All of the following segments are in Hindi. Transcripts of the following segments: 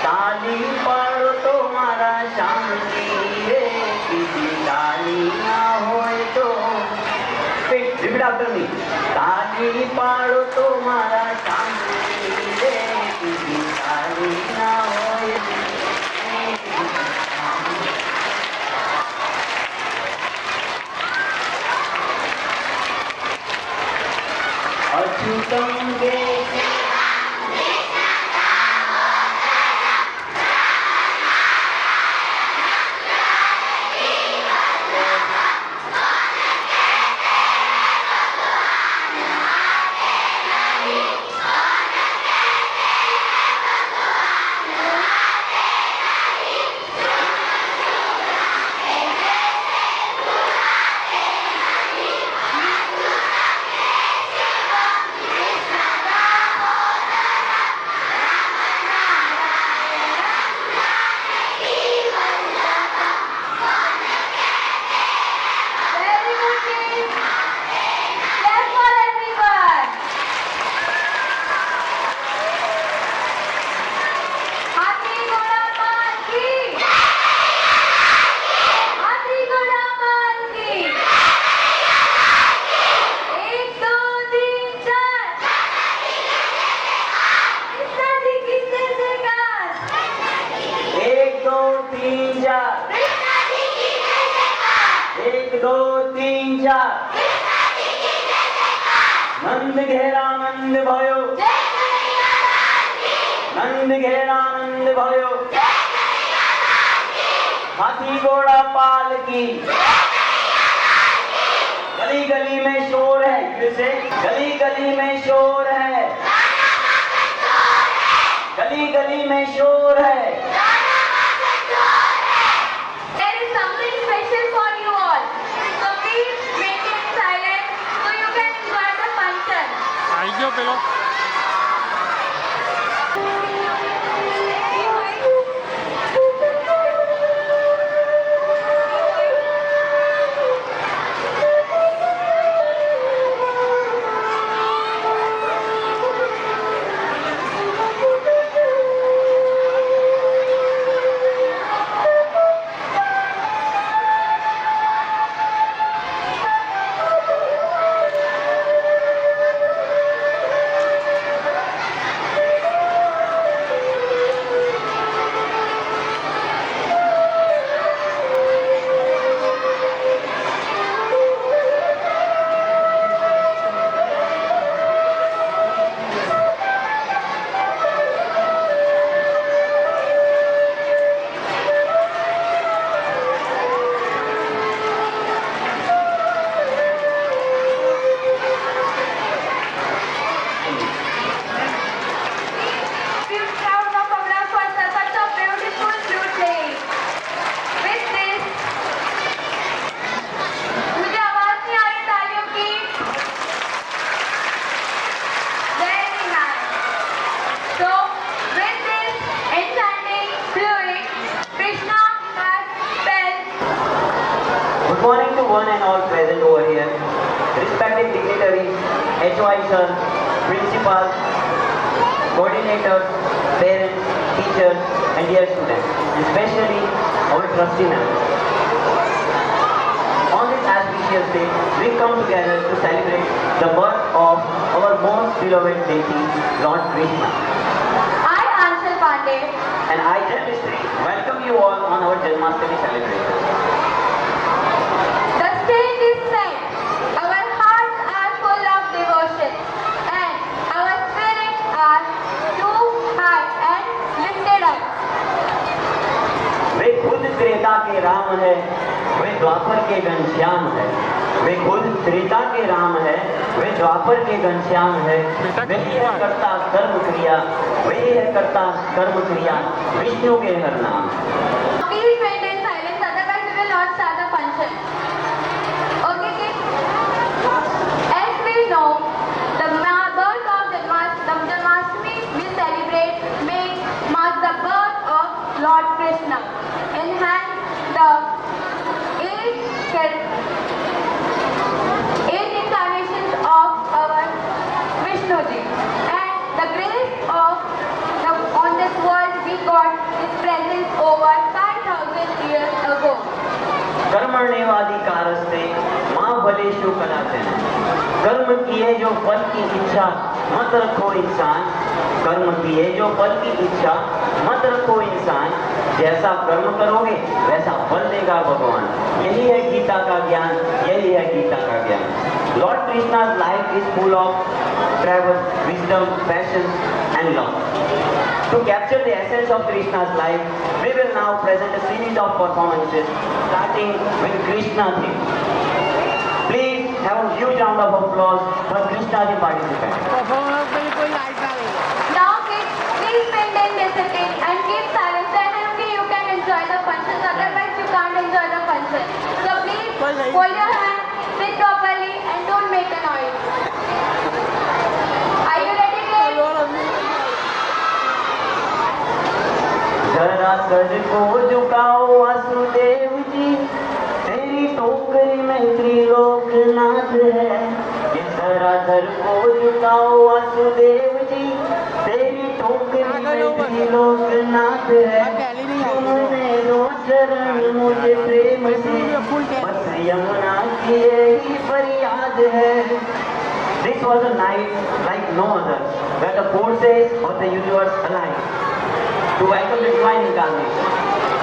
ताली पाड़ो तो मारा शांति रे, किसी ताली ना होए तो रिपीट आफ्टर मी। ताली पाड़ो तो मारा शांति रे, किसी ताली ना होए अच्युतम गे नंद घेरा नंद भयो, नंद घेरा नंद भयो, हाथी घोड़ा पाल की। गली गली में शोर है, फिर से गली गली में शोर है, गली गली में शोर है। Pero one and all present over here, respected dignitaries, HOI sir, principals, coordinators, parents, teachers, and dear students, especially our trustee ma'am. On this auspicious day, we come together to celebrate the birth of our most beloved deity, Lord Krishna. I, Anshul Pandey, And I, Jai Mistry, welcome you all on our Janmashtami celebration. the stage is set. Our hearts are full of devotion, and our spirits are too high and lifted up. वे खुद त्रेता के राम है, वे द्वापर के घनश्याम है। वे खुद त्रेता के राम है, वे द्वापर के घनश्याम है। वही है करता कर्म क्रिया, वही है करता कर्म क्रिया, विष्णु के हर नाम। Please maintain silence, otherwise we will not start the function. Okay, kids? As we know, the birth of Janmashtami we celebrate May marks the birth of Lord Krishna. And hence the eight incarnations of our Vishnuji. And the grace of on this world we got his presence over 5,000 years ago. कर्मण्येवाधिकारस्ते मां फलेषु कदाचन। कर्म किए जो फल की इच्छा मत रखो इंसान। कर्म किए जो फल की इच्छा मत रखो इंसान। जैसा कर्म करोगे वैसा फल देगा भगवान। यही है गीता का ज्ञान, यही है गीता का ज्ञान। Lord Krishna's life is full of travel, wisdom, passion and love. To capture the essence of Krishna's life, we will now present a series of performances, starting with Krishna theme. Please have a huge round of applause for Krishna theme participants. Now kids, please maintain discipline and keep silence, and only you can enjoy the functions, otherwise you can't enjoy the function. So please hold your hand, sit properly and don't make a noise. Are you ready kids? जरा सर को झुकाओ वासुदेव जी, तेरी टोकरी में त्रिलोकनाथ है। ये जरा सर को झुकाओ वासुदेव जी, तेरी टोकरी में त्रिलोकनाथ है। तुमने दो चरण मुझे प्रेम से, बस यमुना की यही फरियाद है। This was a night like no other, where the forces of the universe aligned to welcome the divine incarnation.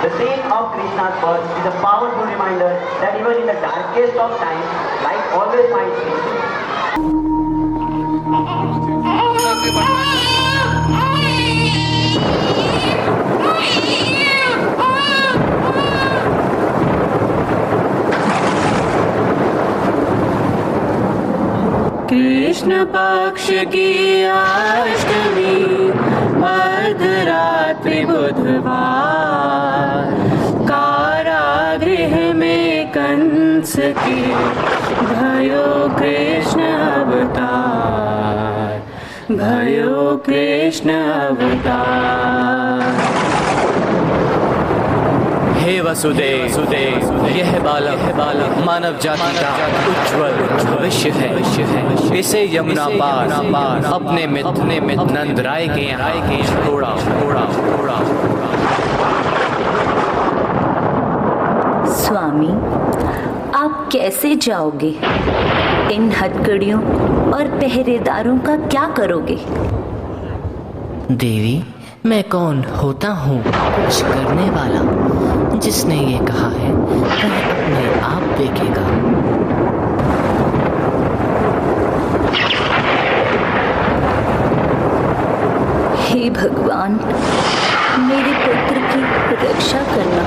The scene of Krishna's birth is a powerful reminder that even in the darkest of times, light always finds peace. Krishna पक्ष की अष्टमी अर्धरात्रि बुधवार, कारागृह में कंस की भयो कृष्ण अवतार, भयो कृष्ण अवतार। हे वसुदेव, यह बालक मानव जाति का उज्ज्वल भविष्य है। इसे यमुना पार अपने मित्र नंद राय के यहाँ छोड़ा। स्वामी, आप कैसे जाओगे? इन हथकड़ियों और पहरेदारों का क्या करोगे? देवी, मैं कौन होता हूँ कुछ करने वाला? जिसने ये कहा है वह अपने आप देखेगा। हे भगवान, मेरे पुत्र की रक्षा करना।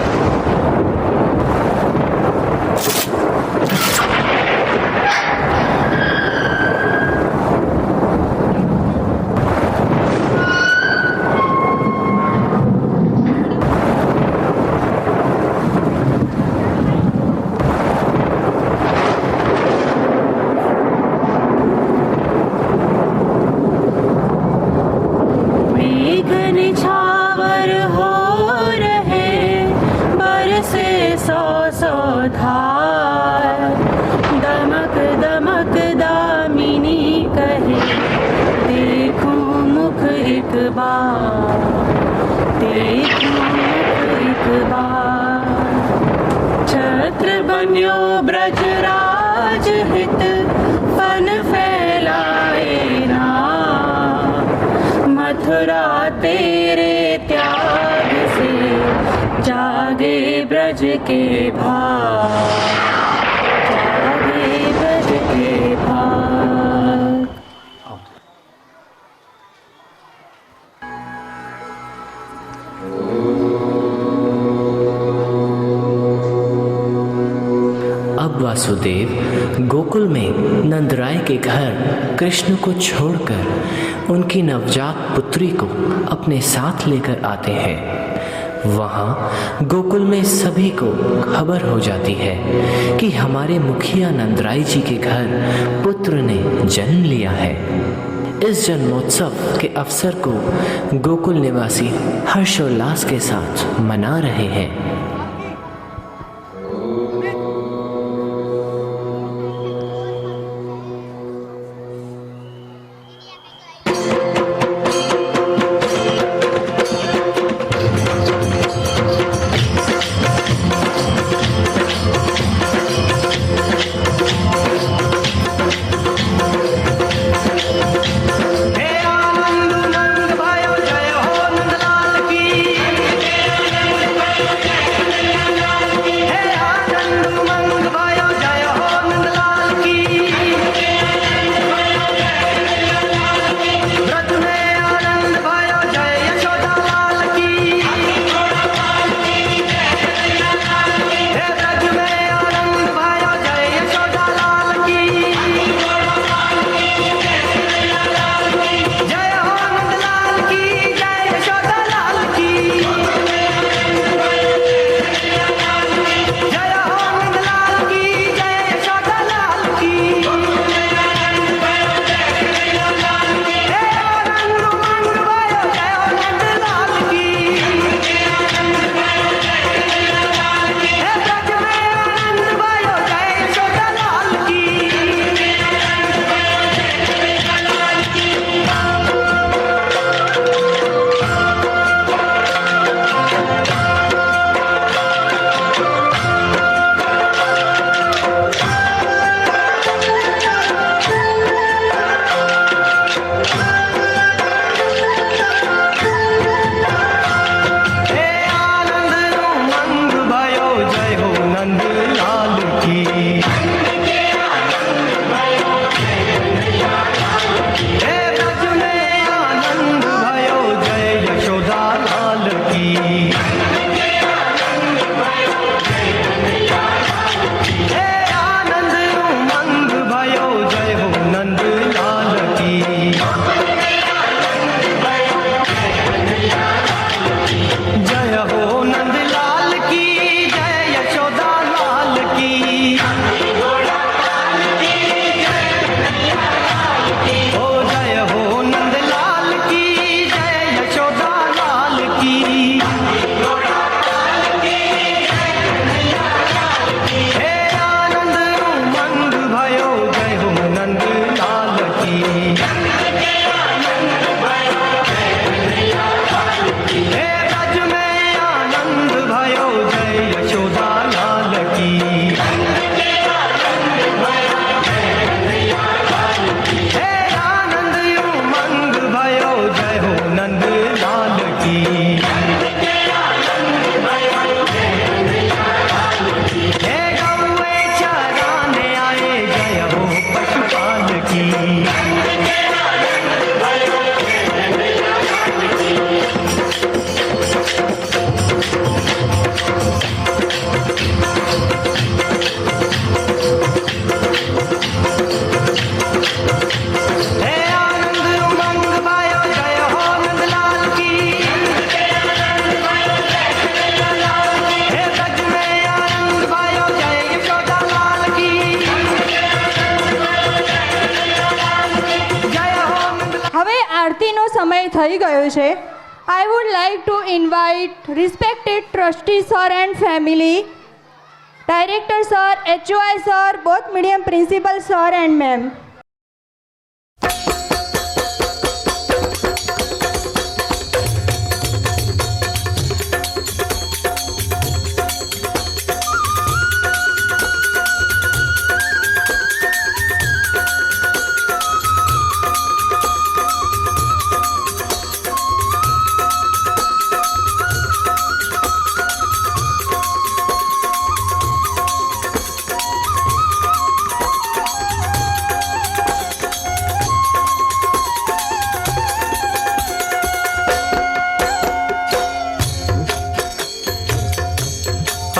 धार, एक बार छत्र बन्यो ब्रजराज हित फन फैलाए ना, मथुरा तेरे त्याग से जागे ब्रज के भाग, जागे ब्रज के भाग। अब वासुदेव गोकुल में नंदराय के घर कृष्ण को छोड़कर उनकी नवजात पुत्री को अपने साथ लेकर आते हैं। वहाँ गोकुल में सभी को खबर हो जाती है कि हमारे मुखिया नंदराय जी के घर पुत्र ने जन्म लिया है। इस जन्मोत्सव के अवसर को गोकुल निवासी हर्षोल्लास के साथ मना रहे हैं। આરતીનો સમય થઈ ગયો છે. I would like to invite respected trustee sir and family, director sir, HOI sir, both medium principal sir and ma'am.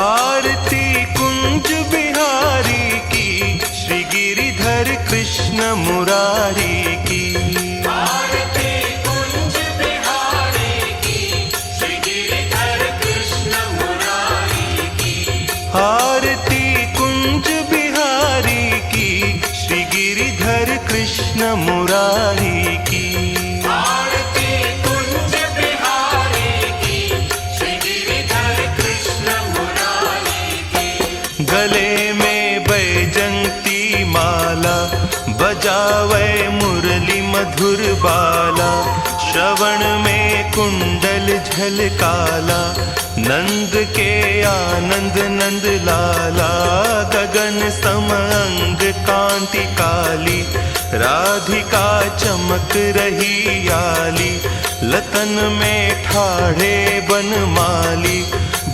आरती कुंज बिहारी की, श्री गिरिधर कृष्ण मुरारी की। आरती कुंज बिहारी की, श्री गिरिधर कृष्ण मुरारी की। आरती कुंज बिहारी की, श्री गिरिधर कृष्ण मुरारी की। आरती कुंज बिहारी की, श्री गिरिधर कृष्ण मुरारी की। गले में बैजंती माला, बजावे मुरली मधुर बाला। श्रवण में कुंडल झलकाला, नंद के आनंद नंद लाला। गगन सम अंग कांति काली, राधिका चमक रही आली। लतन में ठाढ़े बनमाली,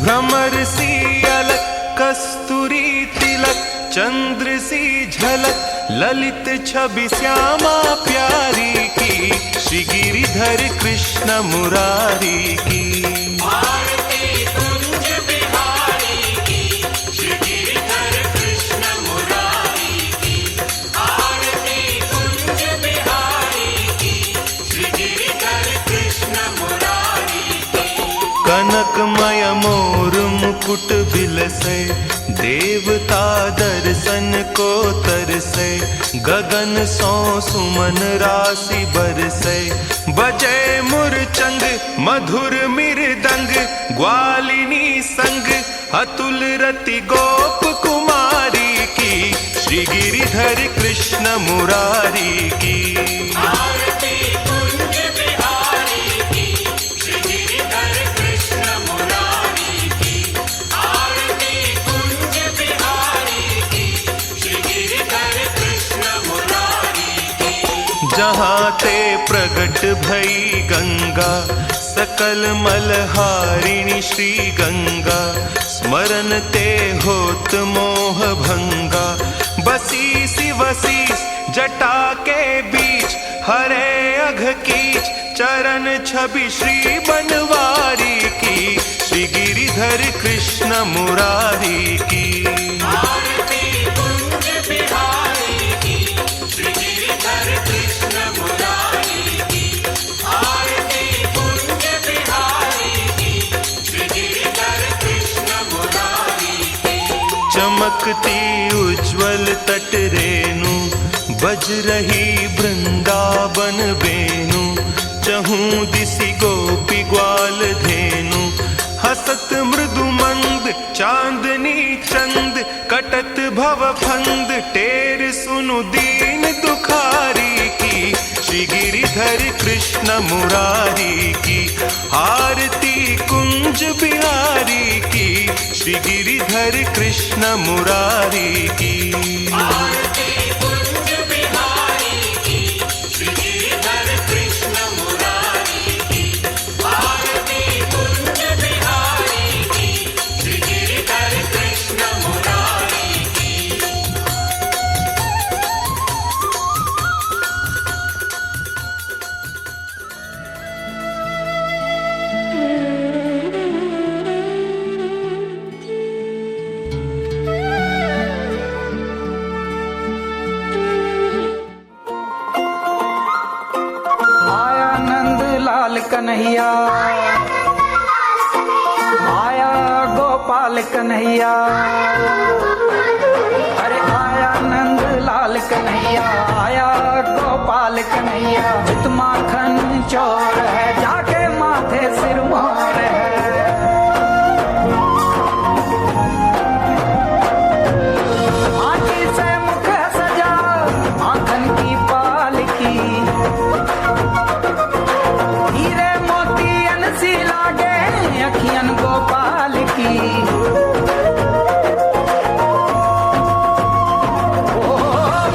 भ्रमर सी अलक कस्तूरी तिलक। चंद्र सी झलक ललित छवि श्यामा प्यारी की, श्री गिरिधर कृष्ण मुरारी की। आरती कुंज बिहारी की, श्री गिरिधर कृष्ण मुरारी की। आरती कुंज बिहारी की, श्री गिरिधर कृष्ण मुरारी की। कनकमय मोर मुकुट बिलसे, देवता दर्शन को तरसे। गगन सो सुमन राशि बरसे, बजे मुरचंग मधुर मृदंग। ग्वालिनी संग अतुल रति गोप कुमारी की, श्री गिरिधर कृष्ण मुरारी की। आरती कुंज बिहारी की, श्री गिरिधर कृष्ण मुरारी की। आरती कुंज बिहारी की, श्री गिरिधर कृष्ण मुरारी की। जहाँ ते प्रगट भई गंगा, सकल मलहारिणी श्री गंगा। स्मरण ते होत मोह भंगा, बसी सी वसीस जटा के बीच। हरे अघ कीच चरण छवि श्री बनवारी की, श्री गिरिधर कृष्ण मुरारी की। आरती कुंज बिहारी की, श्री गिरिधर कृष्ण मुरारी की। आरती कुंज बिहारी की, श्री गिरिधर कृष्ण मुरारी की। चमकती उज्ज्वल तट रेणु, बज रही वृंदावन वेणु। चहूं दिसि गोपी ग्वाल धेनु, हसत मृदु मंद चांदनी चंद। कटत भव फंद टेर सुनु दीन दुखारी की, श्री गिरिधर कृष्ण मुरारी की। आरती कुंज बिहारी की, श्री गिरिधर कृष्ण मुरारी की। आरती कुंज बिहारी की, श्री गिरिधर कृष्ण मुरारी की। आरती कुंज बिहारी की, श्री गिरिधर कृष्ण मुरारी की। कन्हैया आया, गोपाल कन्हैया। अरे आया नंद लाल कन्हैया, आया गोपाल कन्हैया। चित माखन चोर है, जाके माथे सिर मोर है। माटी से मुख सजा माखन की पालकी। हीरे मोतियन सी लागे अखियन गोपाल की। ओ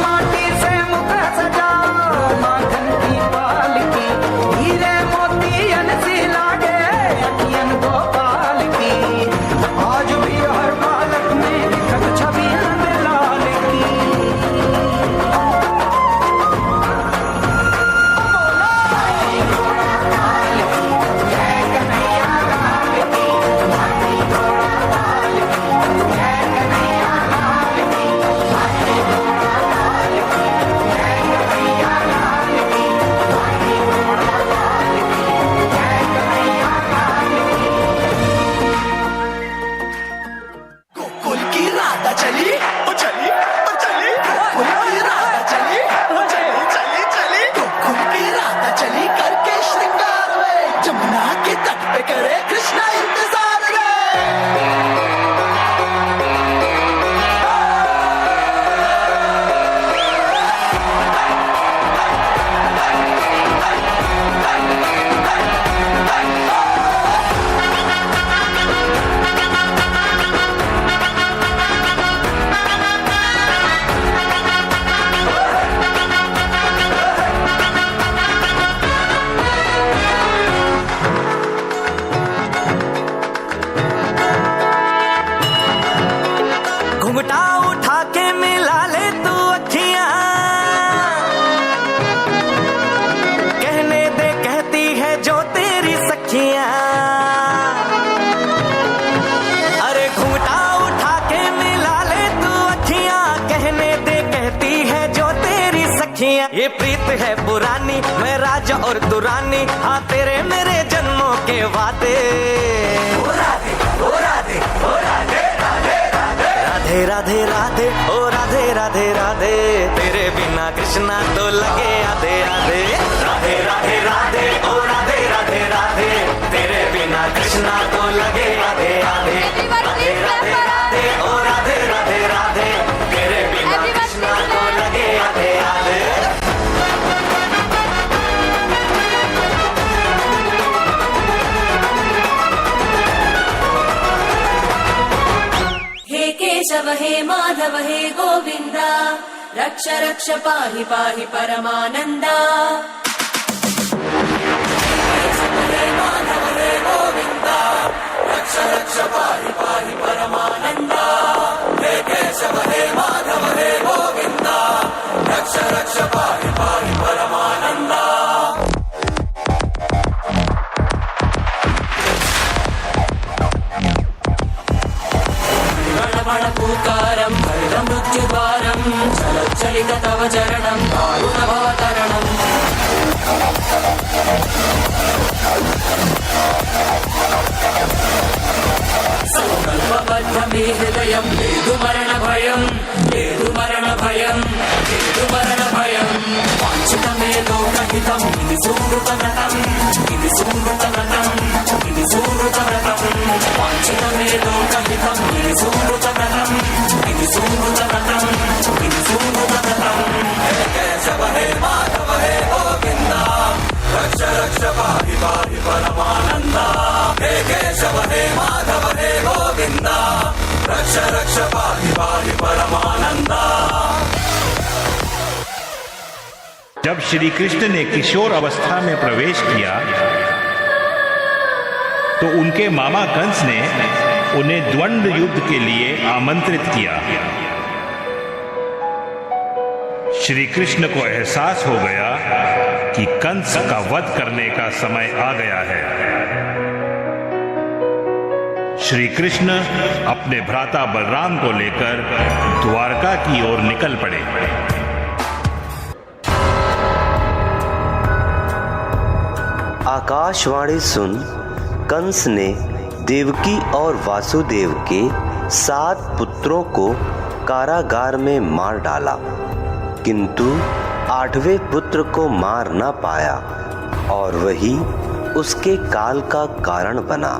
माटी से मुख सजा माखन की पालकी। हीरे मोतियन सी लागे अखियन गोपाल की। आज भी हर बालक में दिखत छवि नंद लाल की। घोड़ा चली ओ चली ओ चली गोकुल की राधा चली ओ चली चली चली गोकुल की राधा चली करके श्रृंगार वे जमुना के तट पे करे कृष्णा इंतजार रे। घुंघटा उठा के मिला ले तू अखियां, कहने दे कहती है जो तेरी सखियां। अरे घुंघटा उठा के मिला ले तू अखियां, कहने दे कहती है जो तेरी सखियां। ये प्रीत है पुरानी, मैं राजा और तू रानी, हाँ तेरे मेरे जन्मों के वादे। ओ राधे ओ राधे ओ राधे राधे राधे राधे ओ राधे राधे राधे, तेरे बिना कृष्णा तो लगे आधे आधे। राधे राधे राधे ओ राधे राधे राधे, तेरे बिना कृष्णा तो लगे आधे आधे। राधे राधे राधे ओ राधे राधे राधे, तेरे बिना कृष्णा तो लगे आधे आधे। केशव हे माधव हे गोविंदा, रक्ष रक्ष पाहि पाहि परमानंदा। केशव हे माधव हे गोविंदा, रक्ष रक्ष पाहि पाहि परमानंदा। हे केशव हे माधव हे गोविंदा, रक्ष रक्ष पाहि पाहि परमानंदा। पूकारं भैरं मृत्युद्वारं चलच्चलित तव चरणं दारुण भवतरणम्। संकल्पबद्ध मे हृदयं लेदु मरण भयं लेदु मरण भयं लेदु मरण भयं। वाञ्छितमे लोकहितं इति सुहृतव्रतं इति सुहृतव्रतं इति सुहृतव्रतं। वाञ्छितमे लोकहितं इति सुहृतव्रतं इति सुहृतव्रतं इति सुहृतव्रतं। हे केशव हे माधव हे गोविन्दा, रक्ष रक्ष पाहि पाहि परमानन्दा। हे केशव हे माधव हे गोविन्दा, रक्ष रक्ष पाहि पाहि परमानन्दा। जब श्री कृष्ण ने किशोर अवस्था में प्रवेश किया तो उनके मामा कंस ने उन्हें द्वंद्व युद्ध के लिए आमंत्रित किया। श्री कृष्ण को एहसास हो गया कि कंस का वध करने का समय आ गया है। श्री कृष्ण अपने भ्राता बलराम को लेकर द्वारका की ओर निकल पड़े। आकाशवाणी सुन कंस ने देवकी और वासुदेव के 7 पुत्रों को कारागार में मार डाला, किंतु 8वें पुत्र को मार न पाया और वही उसके काल का कारण बना।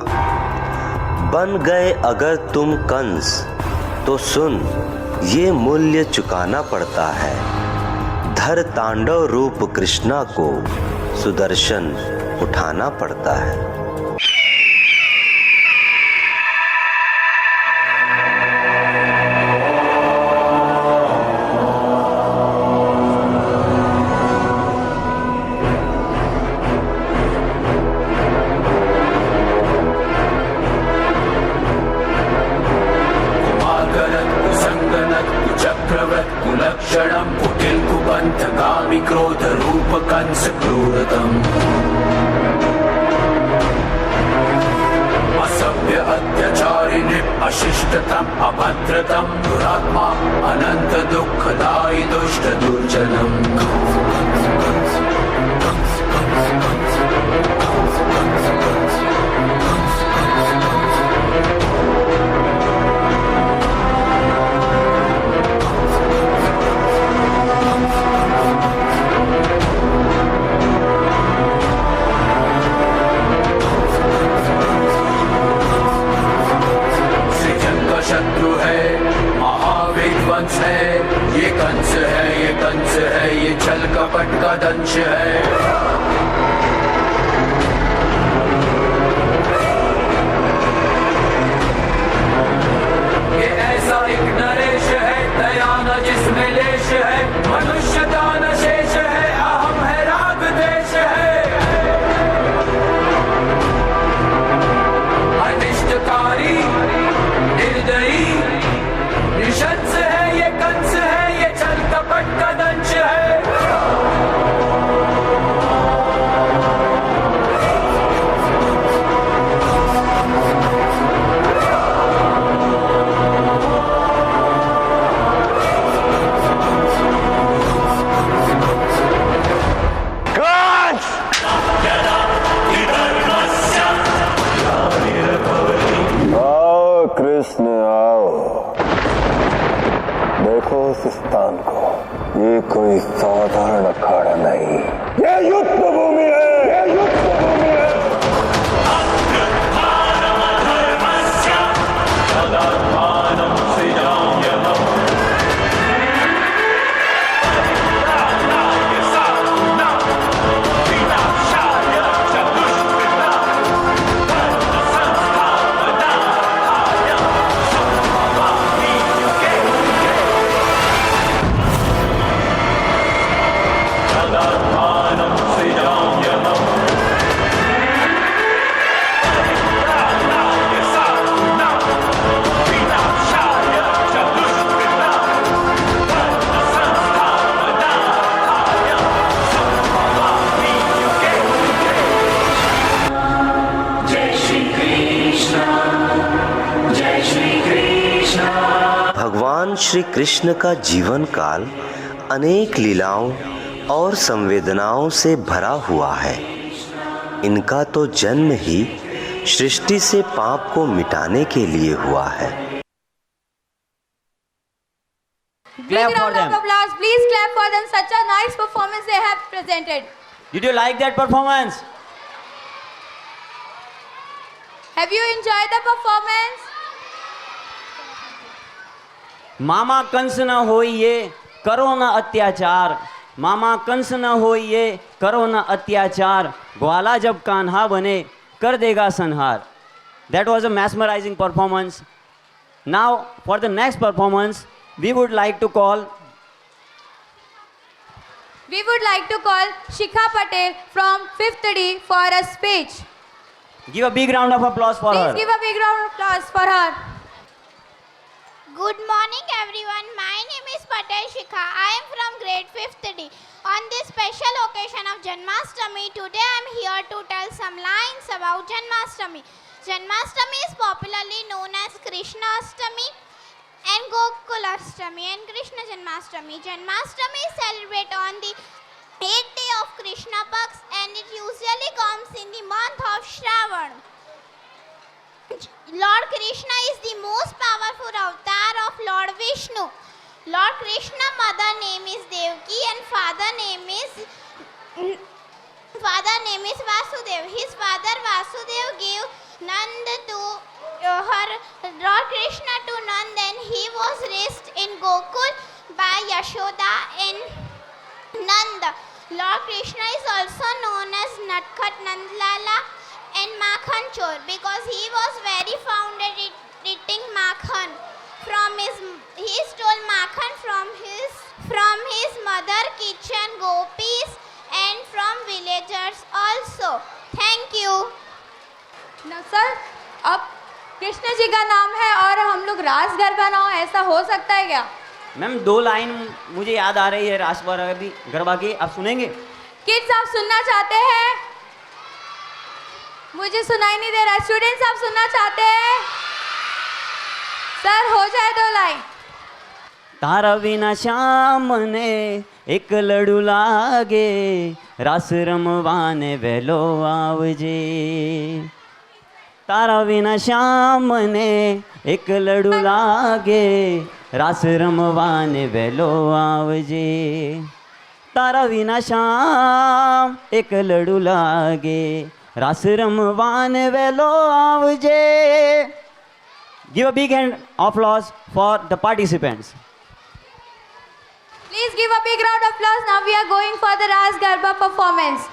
बन गए अगर तुम कंस तो सुन, ये मूल्य चुकाना पड़ता है। धर तांडव रूप कृष्णा को सुदर्शन उठाना पड़ता है। कुलक्षणं कुटिल कुबंध कामि क्रोध रूप कंस क्रूरतम। असभ्य अत्याचारिणी अशिष्टतम अभद्रतम दुरात्मा अनंत दुखदायी दुष्ट दुर्जनम। कंस है, ये कंस है, ये कंस है, ये छल कपट का दंश है। ये ऐसा एक नरेश है, दया न जिसमें लेश है, मनुष्यता न शेष है, अहम है राग देश है। अनिष्टकारी निर्दयी निशंस है, ये कंस है, ये छल कपट का दंश है। आओ कृष्ण आओ, देखो उस स्थान को, ये कोई साधारण अखाड़ा नहीं, ये युद्ध भूमि है, ये युद्ध भूमि है। भगवान श्री कृष्ण का जीवन काल अनेक लीलाओं और संवेदनाओं से भरा हुआ है। इनका तो जन्म ही सृष्टि से पाप को मिटाने के लिए हुआ है। Big round of applause. Please clap for them. Such a nice performance they have presented. Did you like that performance? Have you enjoyed the performance? मामा कंस न होइए करो न अत्याचार, मामा कंस न होइए करो न अत्याचार, ग्वाला जब कान्हा बने कर देगा संहार. That was a mesmerizing performance. Now for the next performance we would like to call Shikha Patel from 5th D for a speech. Give a big round of applause for her. Please give a big round of applause for her. Good morning everyone. My name is Patel Shikha. I am from grade 5th D. On this special occasion of Janmashtami, today I am here to tell some lines about Janmashtami. Janmashtami is popularly known as Krishna Ashtami and Gokulashtami and Krishna Janmashtami. Janmashtami is celebrated on the 8th day of Krishna Paksha and it usually comes in the month of Shravan. Lord Krishna is the most powerful avatar of Lord Vishnu. Lord Krishna mother name is Devaki and father name is Vasudev. His father Vasudev gave Nand to Lord Krishna to Nand and he was raised in Gokul by Yashoda and Nanda. Lord Krishna is also known as Natkhat Nandlala and Makhan Chor because he was very fond at eating Makhan. He stole Makhan from his mother kitchen gopis and from villagers also. Thank you. ना सर, अब कृष्ण जी का नाम है और हम लोग रास गरबा ना हो, ऐसा हो सकता है क्या? मैम 2 लाइन मुझे याद आ रही है रास गरबा की, आप सुनेंगे? किड्स आप सुनना चाहते हैं? मुझे सुनाई नहीं दे रहा. स्टूडेंट्स आप सुनना चाहते हैं? सर हो जाए 2 लाइन. तारा विना श्याम ने एक लड़ू लागे, रास रमवाने वेलो आवजे. तारा विना श्याम ने एक लड़ू लागे, रास रमवाने वेलो आवजे. तारा विना श्याम एक लड़ू लागे, रास रमवाने वेलो आवजे. Give a big hand of applause for the participants. Please give a big round of applause. Now we are going for the Ras Garba performance.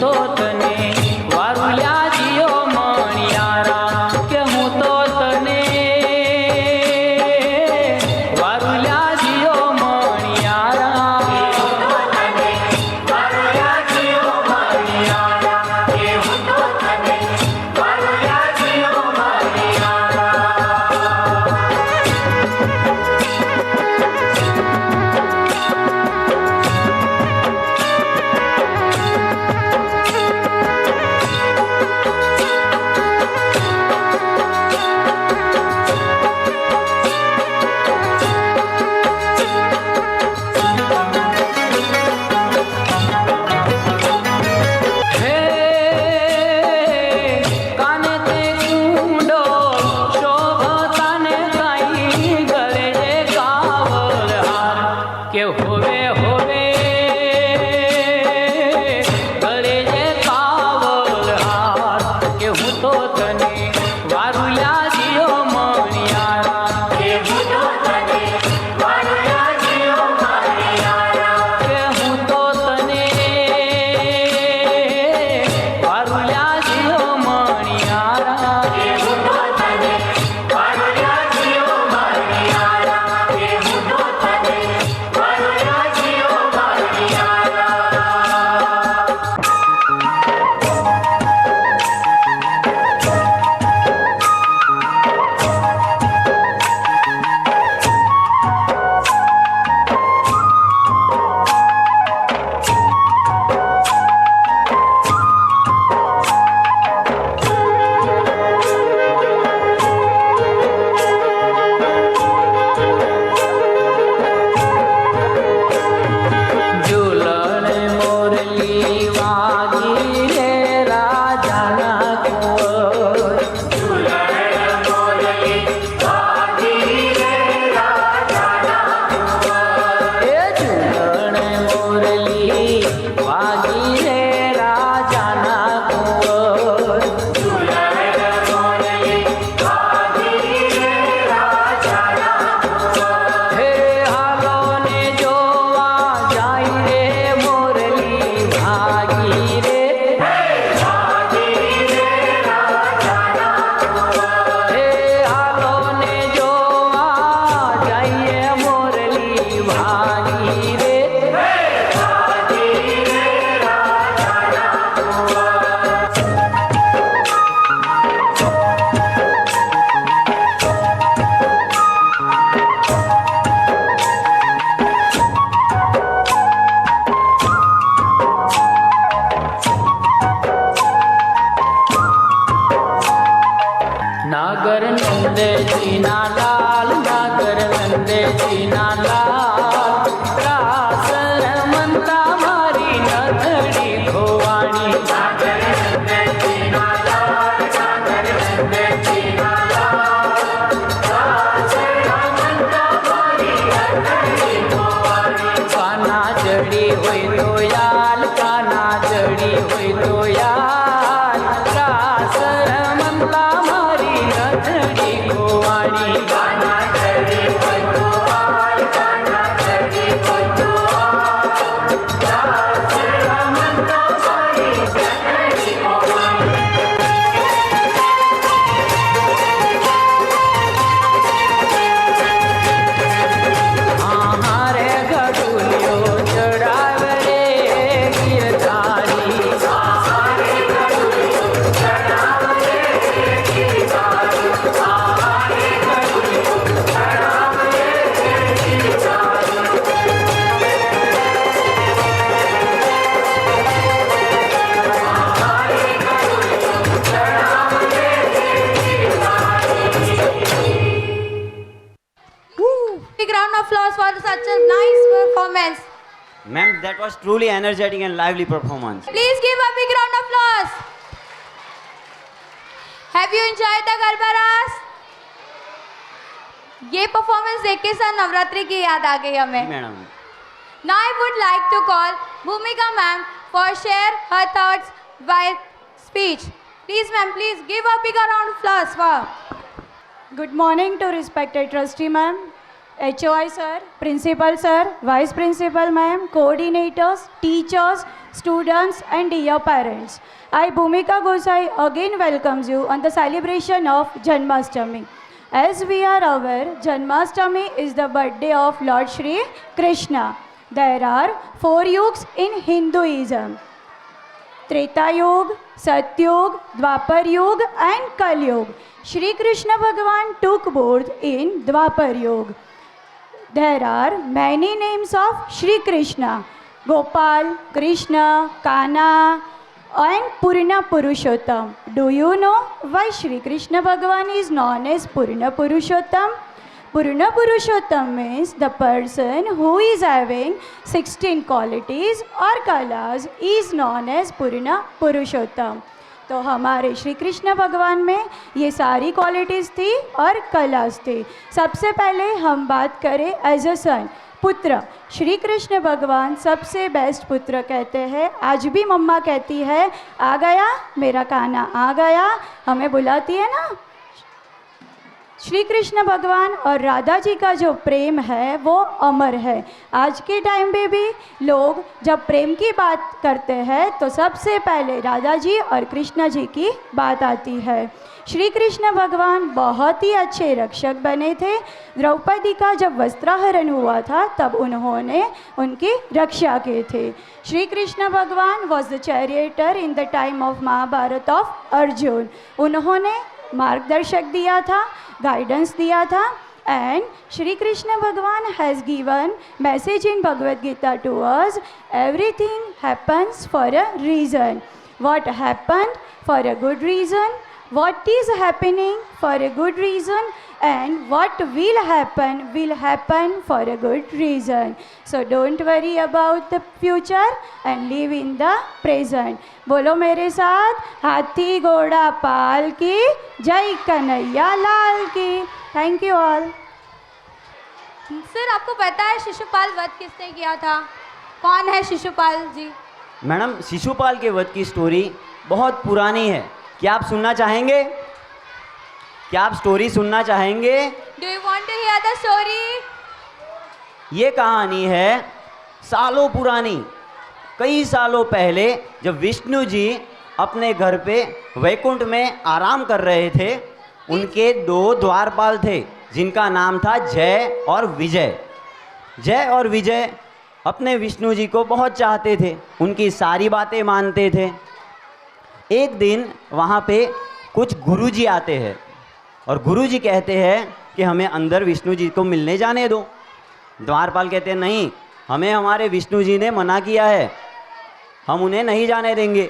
તો તને વારુલા દિયો મણિયારા કે હું તો તને नागर नंदे दीना लाल, नागर नंदे दीना लाल, रास रमंता मारी नथड़ी भवानी। नागर नंदे दीना लाल, नागर नंदे दीना लाल, रास रमंता मारी नथड़ी भवानी। काना जड़ी हुई दोयाल, काना जड़ी हुई दोयाल, रास रमंता मारी नथड़ी भवानी। काना जड़ी हुई दोयाल, काना जड़ी हुई दोयाल, रास रमंता मारी नथड़ी भवानी। हमारे गडुलियो चढ़ावे रे गिरधारी, हमारे गडुलियो चढ़ावे रे गिरधारी, हमारे गडुलियो चढ़ावे रे गिरधारी। हमारे गडुलियो चढ़ावे रे Girdhari. Big round of applause for such a nice performance. Ma'am, that was truly energetic and lively performance. Please give a big round of applause. Have you enjoyed the Garba Ras? ये परफॉर्मेंस देख के सर नवरात्रि की याद आ गई हमें। Madam, Now I would like to call Bhumika ma'am for share her thoughts by speech. Please ma'am, please give a big round of applause for. Good morning to respected trustee ma'am, HOI sir, principal sir, vice principal ma'am, coordinators, teachers, students and dear parents. I Bhumika Gosai again welcomes you on the celebration of Janmashtami. As we are aware, Janmashtami is the birthday of Lord Shri Krishna. There are 4 yugs in Hinduism: Treta Yuga, Satyug, Dwapar Yuga and Kal Yuga. Shri Krishna Bhagavan took birth in Dwapar Yuga. There are many names of Shri Krishna: Gopal, Krishna, Kana and Purna Purushottam. Do you know why Shri Krishna Bhagavan is known as Purna Purushottam? Purna Purushottam means the person who is having 16 qualities or kalas is known as Purna Purushottam. तो हमारे श्री कृष्ण भगवान में ये सारी क्वालिटीज़ थी और कलास थी। सबसे पहले हम बात करें एज अ सन, पुत्र। श्री कृष्ण भगवान सबसे बेस्ट पुत्र कहते हैं। आज भी मम्मा कहती है, आ गया मेरा कान्हा, आ गया, हमें बुलाती है ना। श्री कृष्ण भगवान और राधा जी का जो प्रेम है वो अमर है। आज के टाइम पे भी लोग जब प्रेम की बात करते हैं तो सबसे पहले राधा जी और कृष्ण जी की बात आती है। श्री कृष्ण भगवान बहुत ही अच्छे रक्षक बने थे। द्रौपदी का जब वस्त्राहरण हुआ था तब उन्होंने उनकी रक्षा की थे। श्री कृष्ण भगवान was the charioteer in the time of Mahabharata of Arjun. उन्होंने मार्गदर्शक दिया था, गाइडेंस दिया था। And Shri Krishna Bhagwan has given message in Bhagavad Gita to us, everything happens for a reason. What happened for a good reason, what is happening for a good reason, and what will happen for a good reason. So don't worry about the future and live in the present. बोलो मेरे साथ, हाथी घोड़ा पाल की जय कन्हैया लाल की। Thank you all. सर आपको पता है शिशुपाल वध किसने किया था? कौन है शिशुपाल जी? मैडम, शिशुपाल के वध की स्टोरी बहुत पुरानी है। क्या आप सुनना चाहेंगे? क्या आप स्टोरी सुनना चाहेंगे? Do you want to hear the story? ये कहानी है सालों पुरानी। कई सालों पहले जब विष्णु जी अपने घर पे वैकुंठ में आराम कर रहे थे, उनके 2 द्वारपाल थे जिनका नाम था जय और विजय। जय और विजय अपने विष्णु जी को बहुत चाहते थे, उनकी सारी बातें मानते थे। एक दिन वहाँ पे कुछ गुरुजी आते हैं और गुरुजी कहते हैं कि हमें अंदर विष्णु जी को मिलने जाने दो। द्वारपाल कहते हैं नहीं, हमें हमारे विष्णु जी ने मना किया है, हम उन्हें नहीं जाने देंगे।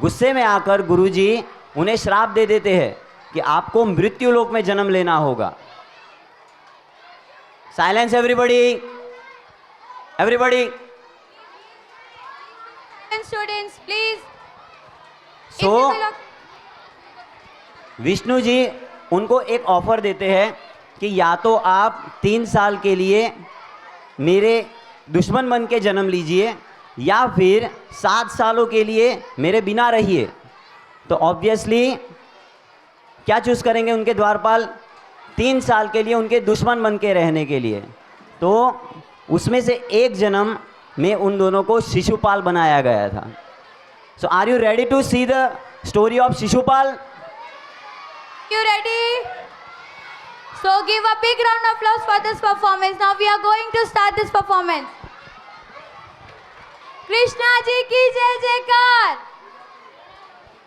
गुस्से में आकर गुरुजी उन्हें श्राप दे देते हैं कि आपको मृत्यु लोक में जन्म लेना होगा। Silence everybody, everybody. Students please. So Vishnu ji उनको एक ऑफर देते हैं कि या तो आप 3 साल के लिए मेरे दुश्मन बन के जन्म लीजिए या फिर 7 सालों के लिए मेरे बिना रहिए। तो ऑब्वियसली क्या चूज करेंगे उनके द्वारपाल? 3 साल के लिए उनके दुश्मन बन के रहने के लिए। तो उसमें से एक जन्म में उन दोनों को शिशुपाल बनाया गया था। So are you ready to see the story of Shishupal? You ready? So give a big round of applause for this performance. Now we are going to start this performance. Krishna ji की जय जयकार।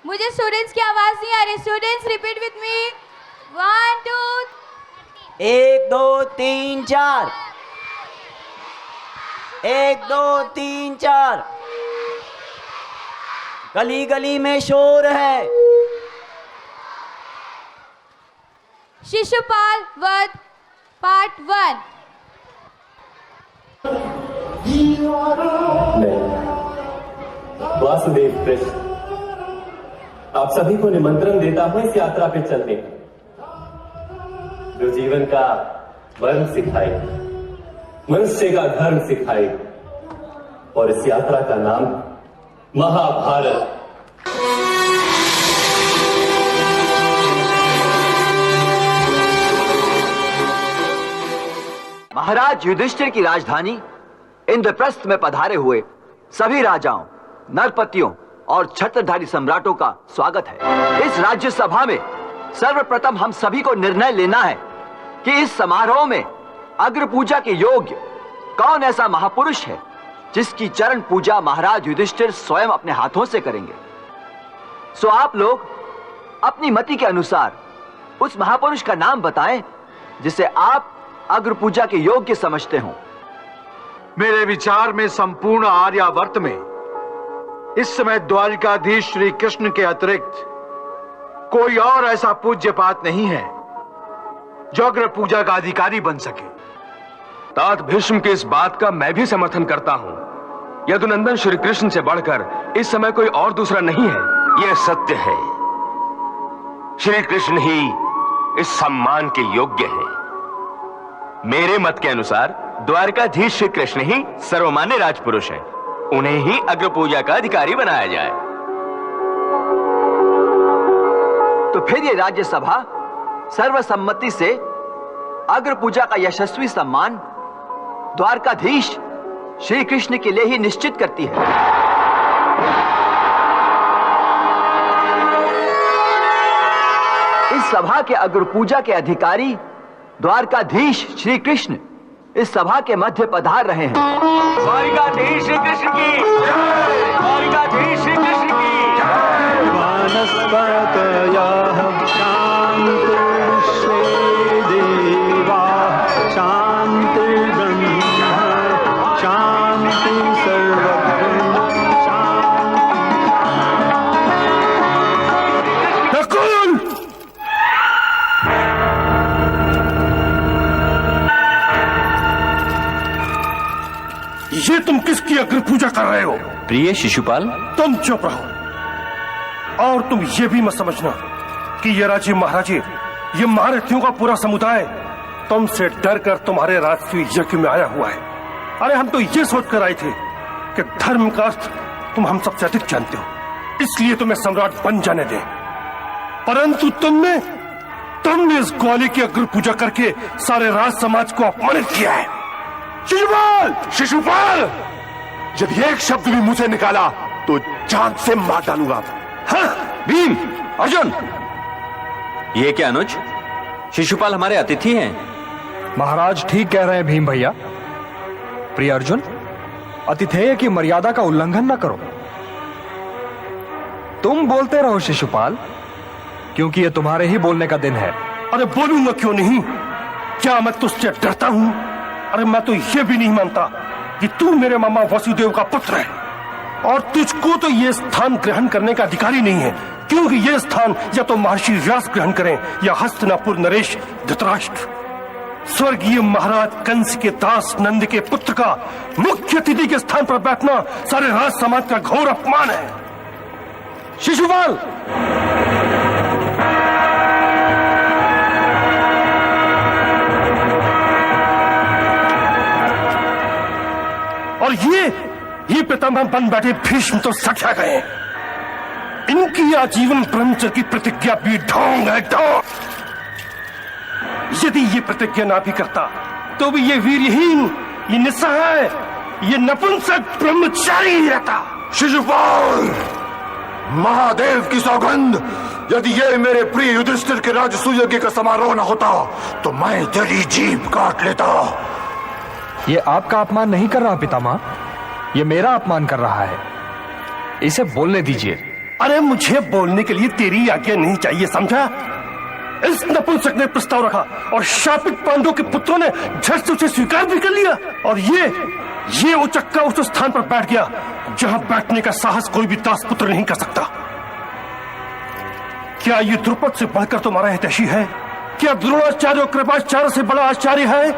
मुझे स्टूडेंट्स की आवाज नहीं आ रही। Students repeat with me. 1 2 1 2 3 4। 1 2 3 4। गली गली में शोर है। शिशुपाल वध पार्ट 1। वासुदेव कृष्ण, आप सभी को निमंत्रण देता हूं इस यात्रा पे चलने की, जो जीवन का वर्ण सिखाए, मनुष्य का धर्म सिखाए। और इस यात्रा का नाम महाभारत। महाराज युधिष्ठिर की राजधानी इंद्रप्रस्थ में पधारे हुए सभी राजाओं, नरपतियों और छत्रधारी सम्राटों का स्वागत है। इस राज्यसभा में सर्वप्रथम हम सभी को निर्णय लेना है कि इस समारोह में अग्र पूजा के योग्य कौन ऐसा महापुरुष है जिसकी चरण पूजा महाराज युधिष्ठिर स्वयं अपने हाथों से करेंगे। सो आप लोग अपनी मति के अनुसार उस महापुरुष का नाम बताएं जिसे आप अग्र पूजा के योग्य समझते हो। मेरे विचार में संपूर्ण आर्यावर्त में इस समय द्वारिकाधीश श्री कृष्ण के अतिरिक्त कोई और ऐसा पूज्यपात नहीं है जो अग्र पूजा का अधिकारी बन सके। तात भीष्म की इस बात का मैं भी समर्थन करता हूं। यदुनंदन श्री कृष्ण से बढ़कर इस समय कोई और दूसरा नहीं है। यह सत्य है, श्री कृष्ण ही इस सम्मान के योग्य हैं। मेरे मत के अनुसार द्वारकाधीश श्री कृष्ण ही सर्वमान्य राजपुरुष हैं। उन्हें ही अग्र पूजा का अधिकारी बनाया जाए। तो फिर ये राज्यसभा सर्वसम्मति से अग्र पूजा का यशस्वी सम्मान द्वारकाधीश श्री कृष्ण के लिए ही निश्चित करती है। इस सभा के अग्र पूजा के अधिकारी द्वारकाधीश श्री कृष्ण इस सभा के मध्य पधार रहे हैं। द्वारकाधीश श्री कृष्ण की जय। द्वारकाधीश श्री कृष्ण की जय। वनस्पतयः शान्तिर्विश्वे देवाः शान्तिर्ब्रह्म शान्तिः सर्वत्र ये तुम किसकी अग्र पूजा कर रहे हो? प्रिय शिशुपाल, तुम चुप रहो। और तुम ये भी मत समझना कि ये राजे महाराजे, ये महारथियों का पूरा समुदाय तुमसे डर कर तुम्हारे राजस्वी यज्ञ में आया हुआ है। अरे हम तो ये सोच कर आए थे कि धर्म का अर्थ तुम हम सबसे अधिक जानते हो, इसलिए तुम्हें सम्राट बन जाने दें। परंतु तुमने इस ग्वाले की अग्र पूजा करके सारे राज समाज को अपमानित किया है। शिशुपाल, शिशुपाल, यदि एक शब्द भी मुंह से निकाला तो जान से मार डालूंगा। हाँ, भीम, अर्जुन, ये क्या अनुज? शिशुपाल हमारे अतिथि हैं। महाराज ठीक कह रहे हैं भीम भैया। प्रिय अर्जुन, अतिथेय की मर्यादा का उल्लंघन न करो। तुम बोलते रहो शिशुपाल, क्योंकि ये तुम्हारे ही बोलने का दिन है। अरे बोलूंगा क्यों नहीं? क्या मैं तुझसे डरता हूं? अरे मैं तो ये भी नहीं मानता कि तू मेरे मामा वसुदेव का पुत्र है और तुझको तो ये स्थान ग्रहण करने का अधिकार ही नहीं है। क्योंकि ये स्थान या तो महर्षि व्यास ग्रहण करें या हस्तिनापुर नरेश धृतराष्ट्र। स्वर्गीय महाराज कंस के दास नंद के पुत्र का मुख्य अतिथि के स्थान पर बैठना सारे राज समाज का घोर अपमान है। शिशुपाल, और ये पितामह बन बैठे भीष्म तो सख्या गए। इनकी आजीवन ब्रह्मचर्य की प्रतिज्ञा भी ढोंग है, ढोंग। यदि ये प्रतिज्ञा ना भी करता तो भी ये वीरहीन, ये निस्सहाय, ये नपुंसक ब्रह्मचारी ही रहता। शिशुपाल, महादेव की सौगंध, यदि ये मेरे प्रिय युधिष्ठिर के राजसूय का समारोह न होता तो मैं तेरी जीभ काट लेता। ये आपका अपमान नहीं कर रहा पितामह, ये मेरा अपमान कर रहा है। इसे बोलने दीजिए। अरे मुझे बोलने के लिए तेरी आज्ञा नहीं चाहिए, समझा? इस नपुंसक ने प्रस्ताव रखा और शापित पांडवों के पुत्रों ने झट से उसे स्वीकार भी कर लिया, और ये उचक्का उस स्थान पर बैठ गया जहां बैठने का साहस कोई भी दास पुत्र नहीं कर सकता। क्या ये द्रुपद से बढ़कर तुम्हारा हितैषी है? क्या द्रोणाचार्य और कृपाचार्य से बड़ा आचार्य है?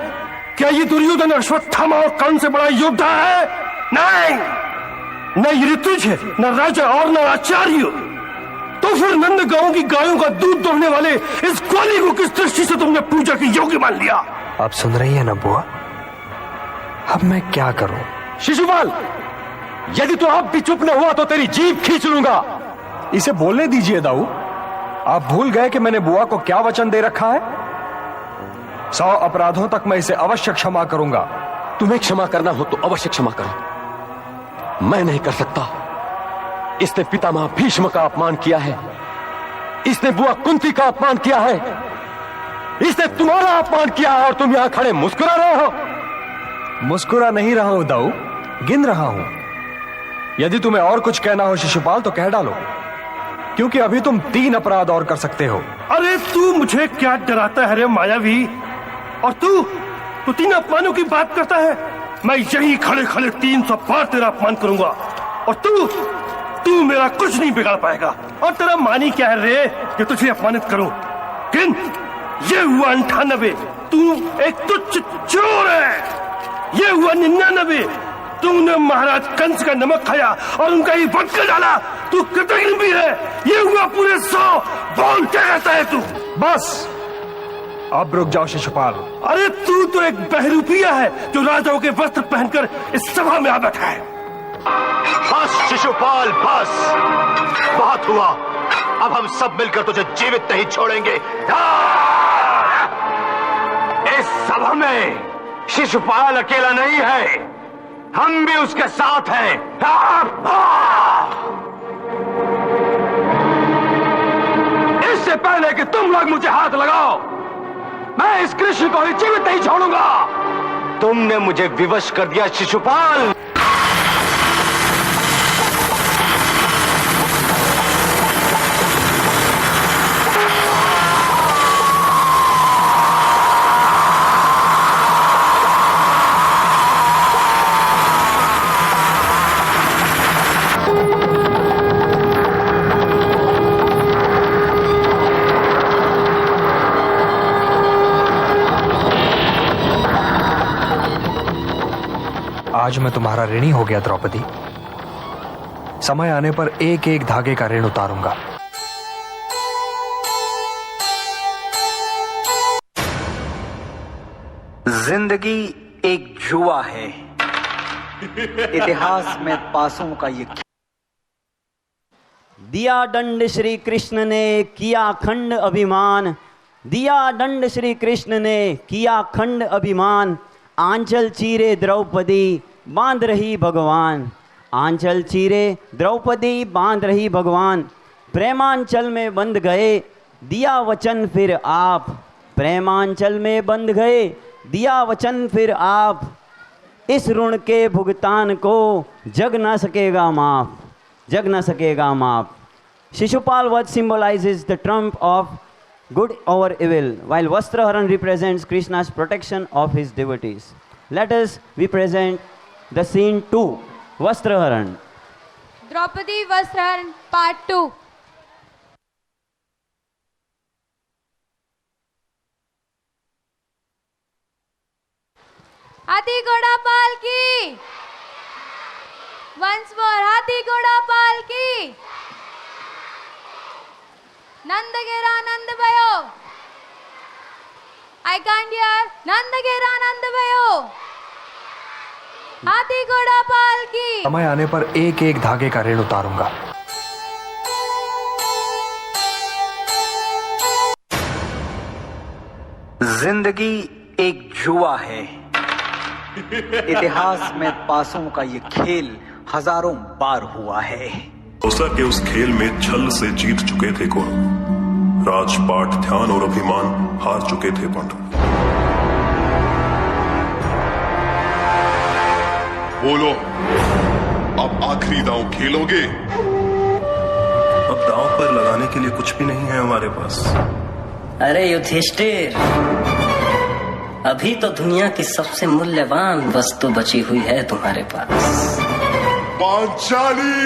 क्या ये दुर्योधन, अश्वत्थामा और कर्ण से बड़ा योद्धा है? नहीं, न ये ऋतुज है, न राजा और न आचार्य। तो फिर नंद गांव की गायों का दूध दोहने वाले इस ग्वाली को किस दृष्टि से तुमने पूजा की योग्य मान लिया? आप सुन रही है ना बुआ? अब मैं क्या करूं? शिशुपाल, यदि तो आप भी चुप न हुआ तो तेरी जीभ खींच लूंगा। इसे बोलने दीजिए दाऊ। आप भूल गए कि मैंने बुआ को क्या वचन दे रखा है? 100 अपराधों तक मैं इसे अवश्य क्षमा करूंगा। तुम्हें क्षमा करना हो तो अवश्य क्षमा करो, मैं नहीं कर सकता। इसने पितामह भीष्म का अपमान किया है, इसने बुआ कुंती का अपमान किया है, इसने तुम्हारा अपमान किया है और तुम यहां खड़े मुस्कुरा रहे हो। मुस्कुरा नहीं रहा हूं दाऊ, गिन रहा हूं। यदि तुम्हें और कुछ कहना हो शिशुपाल तो कह डालो, क्योंकि अभी तुम 3 अपराध और कर सकते हो। अरे तू मुझे क्या डराता है रे मायावी? और तू 3 अपमानों की बात करता है? मैं यही खड़े खड़े 300 बार तेरा अपमान करूंगा और तू मेरा कुछ नहीं बिगाड़ पाएगा। और तेरा मानी क्या है रे कि तुझे अपमानित करूं? किन ये हुआ 98, तू एक तुच्छ चोर है। ये हुआ 99, तूने महाराज कंस का नमक खाया और उनका ही बदला डाला, तू कृतज्ञ भी है। ये हुआ पूरे 100, बोल क्या कहता है तू? बस अब रुक जाओ शिशुपाल। अरे तू तो एक बहरूपिया है जो राजाओं के वस्त्र पहनकर इस सभा में आ बैठा है। बस शिशुपाल, बस, बहुत हुआ। अब हम सब मिलकर तुझे जीवित नहीं छोड़ेंगे। इस सभा में शिशुपाल अकेला नहीं है, हम भी उसके साथ हैं। इससे पहले कि तुम लोग मुझे हाथ लगाओ, मैं इस कृष्ण को ही जीवित नहीं छोड़ूंगा। तुमने मुझे विवश कर दिया शिशुपाल। आज मैं तुम्हारा ऋणी हो गया द्रौपदी। समय आने पर एक एक धागे का ऋण उतारूंगा। जिंदगी एक जुआ है, इतिहास में पासों का ये। दिया दंड श्री कृष्ण ने किया खंड अभिमान, दिया दंड श्री कृष्ण ने किया खंड अभिमान। आंचल चीरे द्रौपदी बांध रही भगवान, आंचल चीरे द्रौपदी बांध रही भगवान। प्रेमांचल में बंध गए दिया वचन फिर आप, प्रेमांचल में बंध गए दिया वचन फिर आप। इस ऋण के भुगतान को जग ना सकेगा माफ, जग ना सकेगा माफ। शिशुपाल वध symbolizes the trump of good over evil, while Vastraharan represents Krishna's protection of his devotees. Let us represent the scene 2, Vastraharan. Draupadi Vastraharan Part 2. हाथी घोड़ा पाल की। वंस मोर, हाथी घोड़ा पाल की। नंद घेरा नंद भयो। I can't hear. नंद घेरा नंद भयो। हाथी घोड़ा पाल की। समय आने पर एक एक धागे का ऋण उतारूंगा। जिंदगी एक जुआ है। इतिहास में पासों का ये खेल हजारों बार हुआ है। औसा के उस खेल में छल से जीत चुके थे कौरव। राजपाट, ध्यान और अभिमान हार चुके थे पांडव। बोलो, अब आखिरी दांव खेलोगे? अब दांव पर लगाने के लिए कुछ भी नहीं है हमारे पास। अरे युधिष्ठिर, अभी तो दुनिया की सबसे मूल्यवान वस्तु बची हुई है तुम्हारे पास। पांचाली।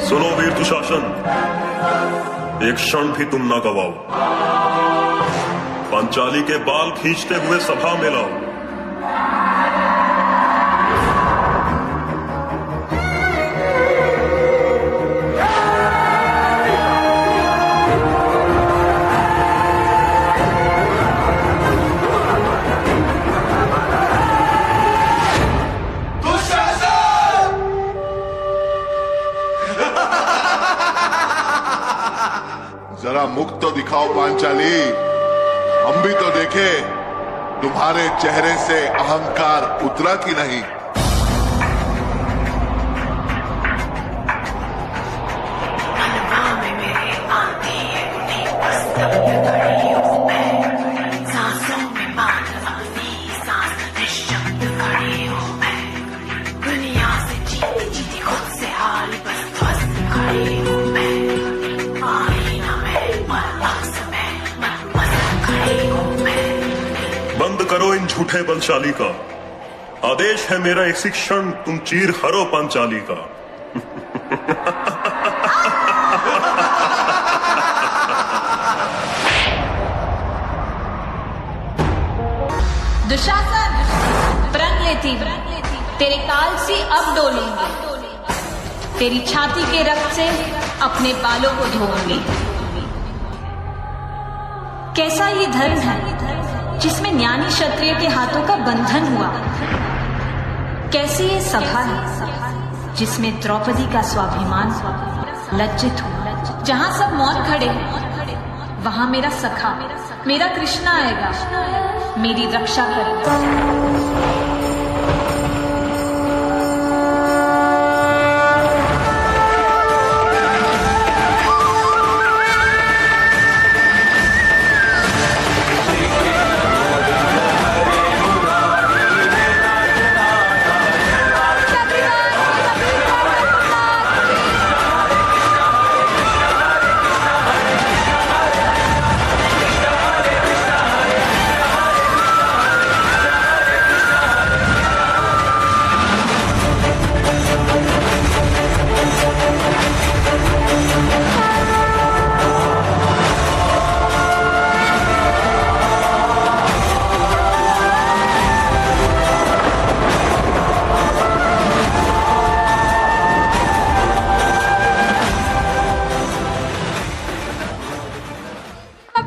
सुनो वीर दुशासन, एक क्षण भी तुम ना गवाओ। पांचाली के बाल खींचते हुए सभा में लाओ। जरा मुख तो दिखाओ पांचाली, हम भी तो देखे तुम्हारे चेहरे से अहंकार उतरा कि नहीं। करो इन झूठे बलशाली का। आदेश है मेरा इसी क्षण तुम चीर हरो पांचाली का। दुशासन, प्रण लेती तेरे काल से अब डोलूंगी। तेरी छाती के रक्त से अपने बालों को धोऊंगी। कैसा ये धर्म है जिसमें ज्ञानी क्षत्रिय के हाथों का बंधन हुआ। कैसी ये सभा है जिसमें द्रौपदी का स्वाभिमान लज्जित हुआ। जहां सब मौन खड़े हैं वहां मेरा सखा, मेरा कृष्णा आएगा, मेरी रक्षा करेगा।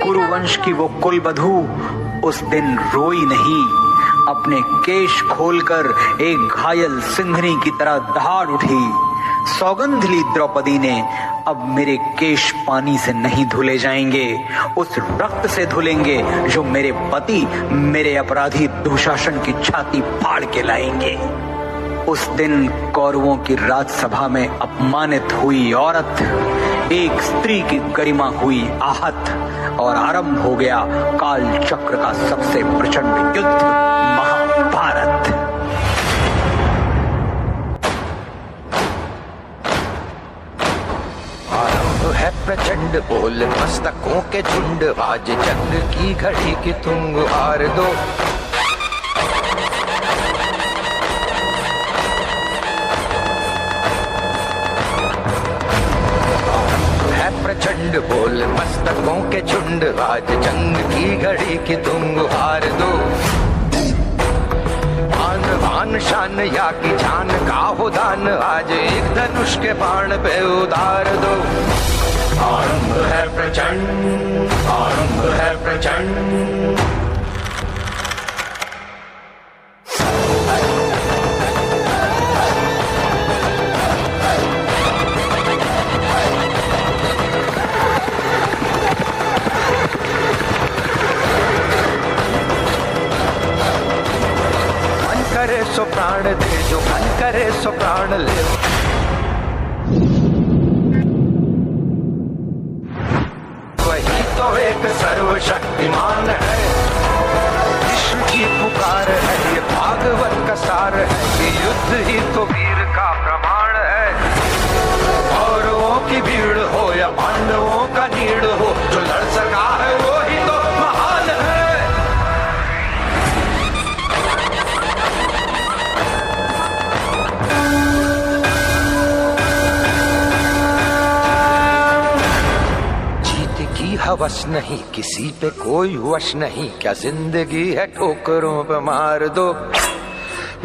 कुरुवंश की वो कुलवधू उस दिन रोई नहीं, अपने केश खोलकर एक घायल सिंहनी की तरह दहाड़ उठी। सौगंध ली द्रौपदी ने, अब मेरे केश पानी से नहीं धुले जाएंगे, उस रक्त से धुलेंगे जो मेरे पति, मेरे अपराधी दुशासन की छाती फाड़ के लाएंगे। उस दिन कौरवों की राजसभा में अपमानित हुई औरत, एक स्त्री की गरिमा हुई आहत और आरंभ हो गया काल चक्र का सबसे प्रचंड युद्ध, महाभारत। आरंभ है प्रचंड बोल मस्तकों के झुंड, आज चंद्र की घड़ी की तुंग आर दो। प्रचंड बोल मस्तकों के झुंड, आज जंग की घड़ी की तुम गुहार दो। आन बान शान या की जान का हो दान, आज एक धनुष के बाण पे उतार दो। आरंभ है प्रचंड, आरंभ है प्रचंड। करे सो प्राण दे, जो मन करे सो प्राण ले। वही तो एक सर्वशक्तिमान है, विश्व की पुकार है, ये भागवत का सार है, ये युद्ध ही तो वीर का प्रमाण है। कौरवों की भीड़ हो या पांडवों का नीड़ हो, जो लड़ सका है वो ही तो महान है। हवस नहीं, किसी पे कोई वश नहीं, क्या जिंदगी है ठोकरों पे मार दो।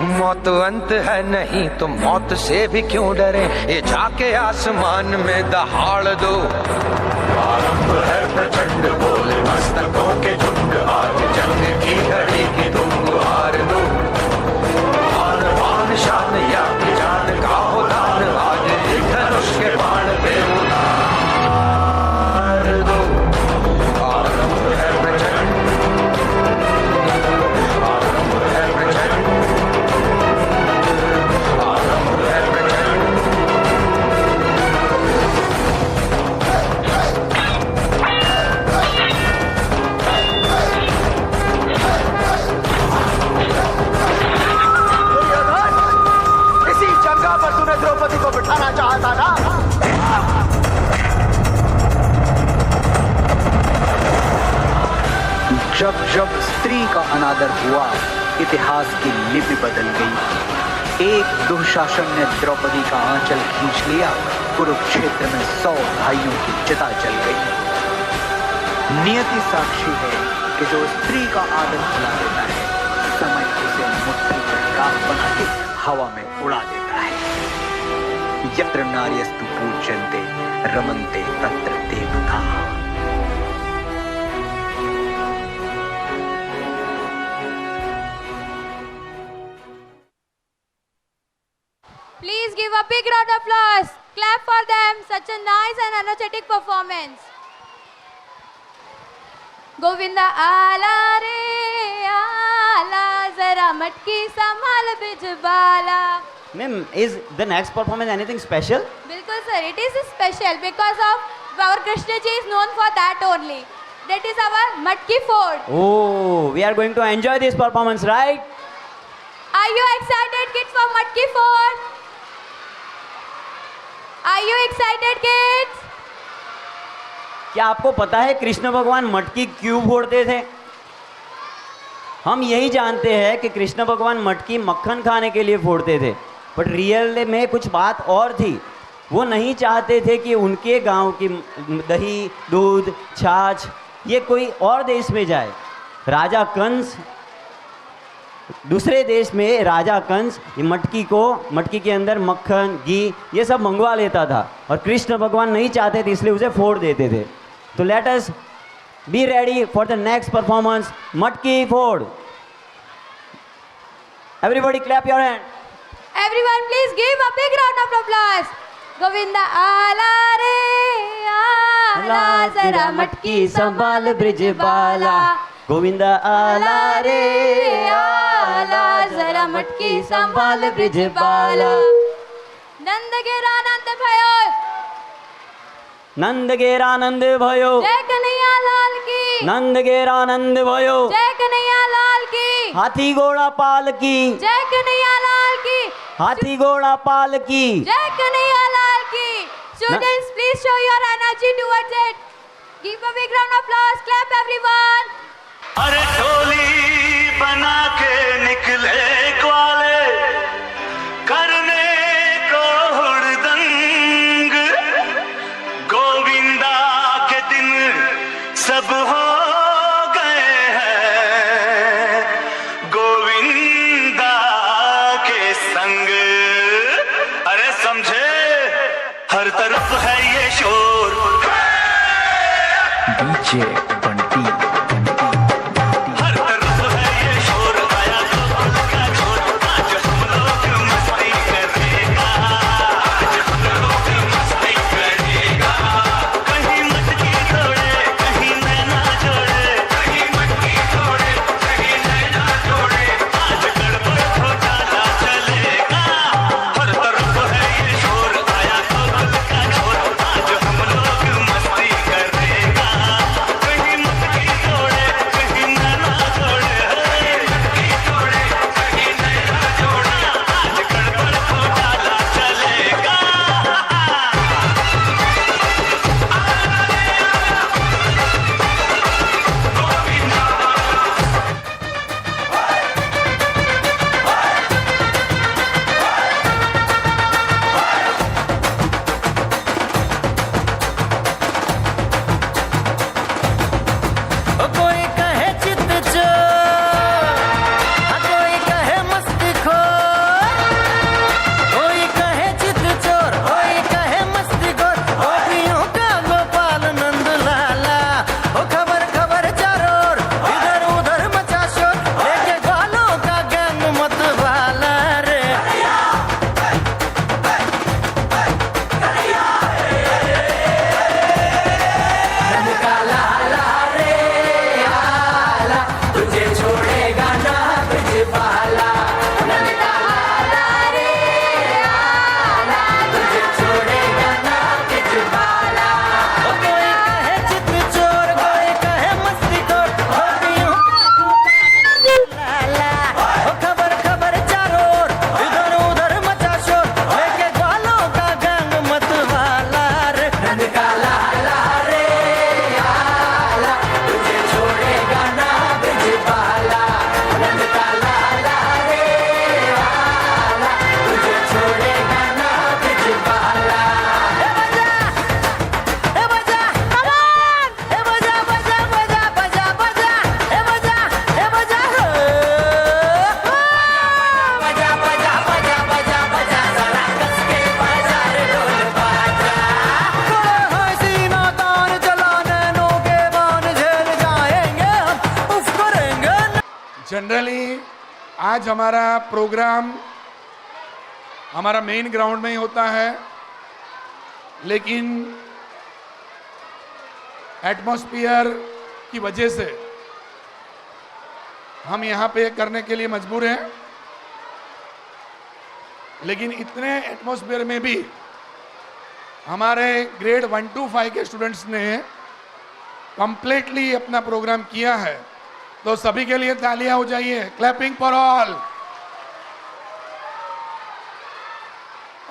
मौत अंत है नहीं तो मौत से भी क्यों डरे, ये जाके आसमान में दहाड़ दो। आरंभ है प्रचंड बोले मस्तकों के झुंड, आज जंग की घड़ी की तुम गुहार दो। आन बान शान या की जान का हो दान, आज एक धनुष के बाण पे उतार दो। द्रौपदी को बिठाना चाहता ना। जब जब स्त्री का अनादर हुआ, इतिहास की लिपि बदल गई। एक दुशासन ने द्रौपदी का आंचल खींच लिया, कुरुक्षेत्र में 100 भाइयों की चिता जल गई। नियति साक्षी है कि जो स्त्री का आदर भुला देता है, समय उसे मुट्ठी में राख बना के हवा में उड़ा देता है। यत्र नार्यस्तु पूज्यन्ते रमन्ते तत्र देवता। Please give a big round of applause. Clap for them. Such a nice and energetic performance. Govinda आला रे आला, जरा मटकी संभाल बिजबाला। Ma'am, is the next performance anything special? बिल्कुल sir, it is special because of our Krishna ji is known for that only. That is our Matki Fort. Oh, we are going to enjoy this performance, right? Are you excited, kids, for Matki Fort? Are you excited, kids? क्या आपको पता है कृष्ण भगवान मटकी क्यों फोड़ते थे? हम यही जानते हैं कि कृष्ण भगवान मटकी मक्खन खाने के लिए फोड़ते थे, बट रियल में कुछ बात और थी। वो नहीं चाहते थे कि उनके गांव की दही, दूध, छाछ ये कोई और देश में जाए। राजा कंस, दूसरे देश में राजा कंस ये मटकी के अंदर मक्खन, घी ये सब मंगवा लेता था, और कृष्ण भगवान नहीं चाहते थे, इसलिए उसे फोड़ देते थे। तो let us be ready for the next performance, मटकी फोड़। Everybody clap your hand. Everyone please give a big round of applause. Govinda आला रे आला, जरा मटकी संभाल ब्रिजबाला। गोविंदा आला रे आला, जरा मटकी संभाल ब्रिजबाला। नंद गिरानंद भयो, नंद गेरानंद भयो, जय कन्हैया लाल की। नंद गेरानंद भयो, जय कन्हैया लाल की। हाथी घोड़ा पाल की, जय कन्हैया लाल की। हाथी घोड़ा पाल की, जय कन्हैया लाल की। Students, please show your energy towards it. Give a big round of applause. Clap everyone. अरे टोली बना के निकले ग्वाले, करने को हुड़दंग। गोविंदा तरफ है ये शोर। डीजे बंटी हर तरफ है ये शोर, आया गोकुल का छोर, आज हम लोग मस्ती करेगा, आज हम लोग मस्ती करेगा। कहीं मटकी तोड़े, कहीं नैना जोड़े, कहीं मटकी तोड़े, कहीं नैना जोड़े, आज गड़बड़ घोटाला चलेगा। हर तरफ है ये शोर, आया गोकुल का छोर, आज हम लोग मस्ती करेगा। कहीं मटकी तोड़े, कहीं नैना जोड़े, मटकी तोड़े, कहीं नैना जोड़े, आज गड़बड़ घोटाला चलेगा। कोई कहे चित चोर, कोई कहे मस्ती खोर, कोई कहे चित चोर, कोई कहे मस्ती खोर, गोपियों का गोपाल नंद लाला। ओ खबर खबर चारों ओर, इधर उधर मचा शोर, लेके ग्वालों का गैंग मत वाला रे। नंद का लाला रे आला, तुझे छोड़ेगा ना ब्रिजबाला। नंद का लाला रे आला, तुझे छोड़ेगा ना ब्रिजबाला। ओ कोई कहे चित चोर, कोई कहे मस्ती खोर, गोपियों का गोपाल लाला। ओ खबर खबर चारों ओर, इधर उधर मचा शोर, लेके ग्वालों का गैंग मत वाला रे। नंद का लाला रे आला, तुझे छोड़ेगा ना ब्रिजबाला। नंद का लाला रे आला, तुझे छोड़ेगा ना ब्रिजबाला। ए बजा, ए बजा, ए बजा, बजा, बजा, बजा, बजा, ए बजा, ए बजा, बजा, बजा, बजा, बजा, बजा, जरा कस के बजा रे ढोल बाजा। खड़े हैं सीना तान, चला नैनों के बान, झेल जाएंगे हम, उफ करेंगे। जनरली आज हमारा प्रोग्राम हमारा मेन ग्राउंड में ही होता है, लेकिन एटमॉस्फेयर की वजह से हम यहाँ पे करने के लिए मजबूर हैं। लेकिन इतने एटमॉस्फेयर में भी हमारे ग्रेड 1 to 5 के स्टूडेंट्स ने कंप्लीटली अपना प्रोग्राम किया है, तो सभी के लिए तालियां हो जाइए। Clapping for all.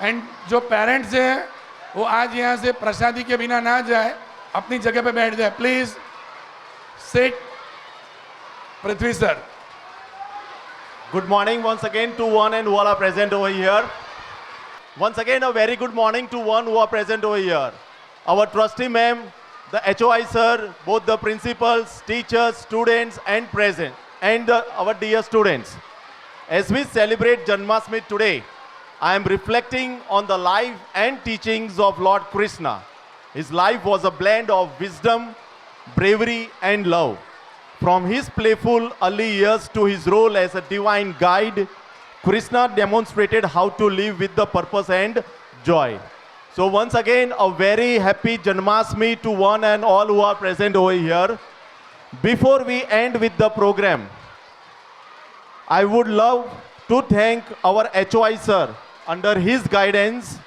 एंड जो पेरेंट्स हैं वो आज यहाँ से प्रसादी के बिना ना जाए, अपनी जगह पे बैठ जाए। Please sit. Prithvi sir. Good morning once again to one and all are present over here. Once again a very good morning to one who are present over here. Our trustee ma'am, the HOI sir, both the principals, teachers, students and present and our dear students. As we celebrate Janmashtami today, I am reflecting on the life and teachings of Lord Krishna. His life was a blend of wisdom, bravery and love. From his playful early years to his role as a divine guide, Krishna demonstrated how to live with the purpose and joy. So once again, a very happy Janmashtami to one and all who are present over here. Before we end with the program, I would love to thank our HOI sir. Under his guidance,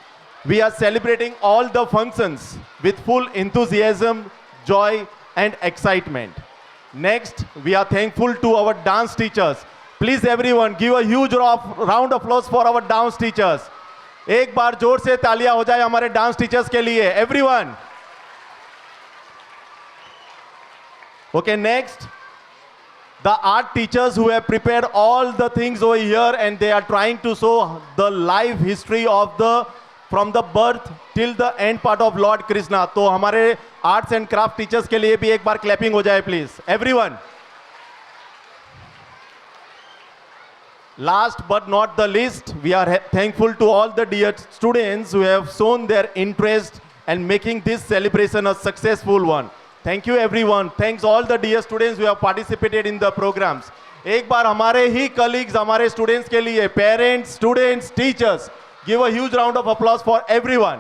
we are celebrating all the functions with full enthusiasm, joy and excitement. Next, we are thankful to our dance teachers. Please everyone give a huge round of applause for our dance teachers. एक बार जोर से तालियां हो जाए हमारे डांस टीचर्स के लिए. Everyone. Okay, next. The art teachers who have prepared all the things over here and they are trying to show the life history of from the birth till the end part of Lord Krishna. तो हमारे आर्ट्स एंड क्राफ्ट टीचर्स के लिए भी एक बार क्लैपिंग हो जाए please. Everyone. Last but not the least, we are thankful to all the dear students who have shown their interest and making this celebration a successful one. Thank you everyone. Thanks all the dear students who have participated in the programs. एक बार हमारे ही colleagues, हमारे students के लिए, parents, students, teachers, give a huge round of applause for everyone.